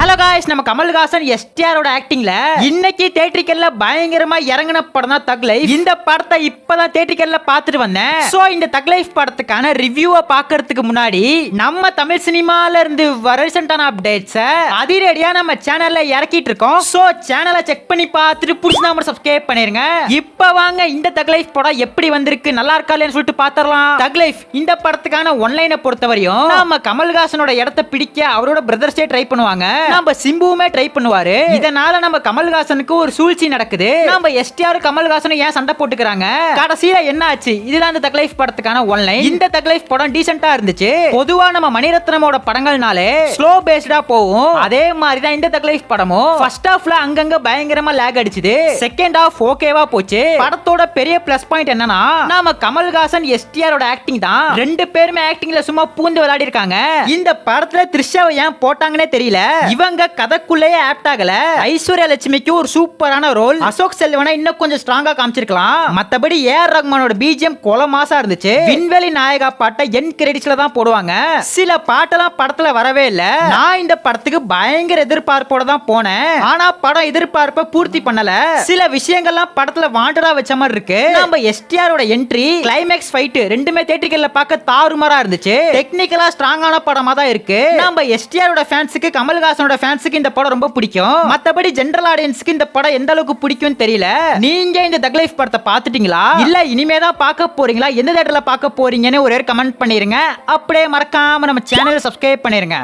Hello guys, நம்ம கமல்ஹாசன் எஸ்டிஆரோட ஆக்டிங்ல இன்னைக்கு தியேட்டரிக்கல்ல பயங்கரமா இறங்கின படம் தான் தக் லைஃப். இந்த படத்தை இப்பதான் தியேட்டரிக்கல்ல பார்த்துட்டு வந்தேன். சோ இந்த தக் லைஃப் படத்துக்கான ரிவ்யூவை பார்க்கிறதுக்கு முன்னாடி நம்ம தமிழ் சினிமால இருந்து ரீசெண்டான அப்டேட்ஸை அதிரடியா நம்ம சேனல்ல இறக்கிட்டு இருக்கோம். சோ சேனலை செக் பண்ணி பார்த்துட்டு புடிச்சா நம்ம சப்ஸ்கிரைப் பண்ணிருங்க. இப்ப வாங்க இந்த தக் லைஃப் படம் எப்படி வந்திருக்கு, நல்லா இருக்கா இல்லையான்னு சொல்லிட்டு பாத்திரலாம். தக் லைஃப் இந்த படத்துக்கான ஒன்லைனை பொறுத்தவரையும் நம்ம கமல்ஹாசனோட இடத்தை பிடிக்க அவரோட பிரதர்ஸே ட்ரை பண்ணுவாங்க. நம்ம சிம்புவுமே ட்ரை பண்ணுவாரு. இதனால நம்ம கமல்ஹாசனுக்கு ஒரு சூழ்ச்சி நடக்குது. நம்ம எஸ்டிஆர் கமல்ஹாசன் ஏன் சண்டை போட்டுக்கிறாங்க, கடைசியில என்ன ஆச்சு, இதுதான் இந்த தக் லைஃப் படத்துக்கான ஒன்லைன். இந்த தக் லைஃப் படம் டீசென்ட்டா இருந்துச்சு. பொதுவா நம்ம மணிரத்னமோட படங்கள்னாலே ஸ்லோ பேஸ்டா போகும். அதே மாதிரி தான் இந்த தக் லைஃப் படமும் ஃபர்ஸ்ட் ஹாஃப்ல அங்கங்க பயங்கரமா லாக் அடிச்சுது. செகண்ட் ஹாஃப் ஓகேவா போச்சு. படத்தோட பெரிய பிளஸ் பாயிண்ட் என்னன்னா நாம கமல்ஹாசன் எஸ்டிஆரோட ஆக்டிங் தான். ரெண்டு பேருமே ஆக்டிங்ல சும்மா பூந்து விளையாடி இருக்காங்க. இந்த படத்துல த்ரிஷாவை ஏன் போட்டாங்கன்னே தெரியல. இவங்க கதைக்குள்ளேயே ஆப்ட் ஆகல. ஐஸ்வர்யா லட்சுமிக்கு ஒரு சூப்பரான ரோல். அசோக் செல்வனை இன்னும் கொஞ்சம் ஸ்ட்ராங்கா காமிச்சிருக்கலாம். மத்தபடி ஏஆர் ரஹ்மானோட பிஜிஎம் கொலமாசா இருந்துச்சு. விண்வெளி நாயகா பாட்டை என் கிரெடிட்ஸ்ல தான் போடுவாங்க. சில பாட்டெல்லாம் படத்துல வரவே இல்ல. நான் இந்த படத்துக்கு பயங்கர எதிர்பார்ப்போட தான் போனேன். ஆனா படம் எதிர்பார்ப்பை பூர்த்தி பண்ணல. சில விஷயங்கள்லாம் படத்துல வாண்டடா வச்ச மாதிரி இருக்கு. நம்ம எஸ்டிஆரோட என்ட்ரி, கிளைமேக்ஸ் ஃபைட் ரெண்டுமே தியேட்டரிக்கல்ல பார்க்க தாறுமாறா இருந்துச்சு. டெக்னிக்கலா ஸ்ட்ராங்கான படமா தான் இருக்கு. நம்ம எஸ்டிஆரோட ஃபேன்ஸுக்கு கமல்ஹாசனோட ஃபேன்ஸுக்கு இந்த படம் ரொம்ப பிடிக்கும். மத்தபடி ஜெனரல் ஆடியன்ஸ்க்கு இந்த படம் எந்த அளவுக்கு பிடிக்கும் தெரியல. நீங்க இந்த தக் லைஃப் படத்தை பார்த்துட்டீங்களா, இல்ல இனிமே தான் பார்க்க போறீங்களா, எந்த தியேட்டர்ல பார்க்க போறீங்கன்னு ஒரே கமெண்ட் பண்ணிருங்க. அப்படியே மறக்காம நம்ம சேனலை சப்ஸ்கிரைப் பண்ணிருங்க.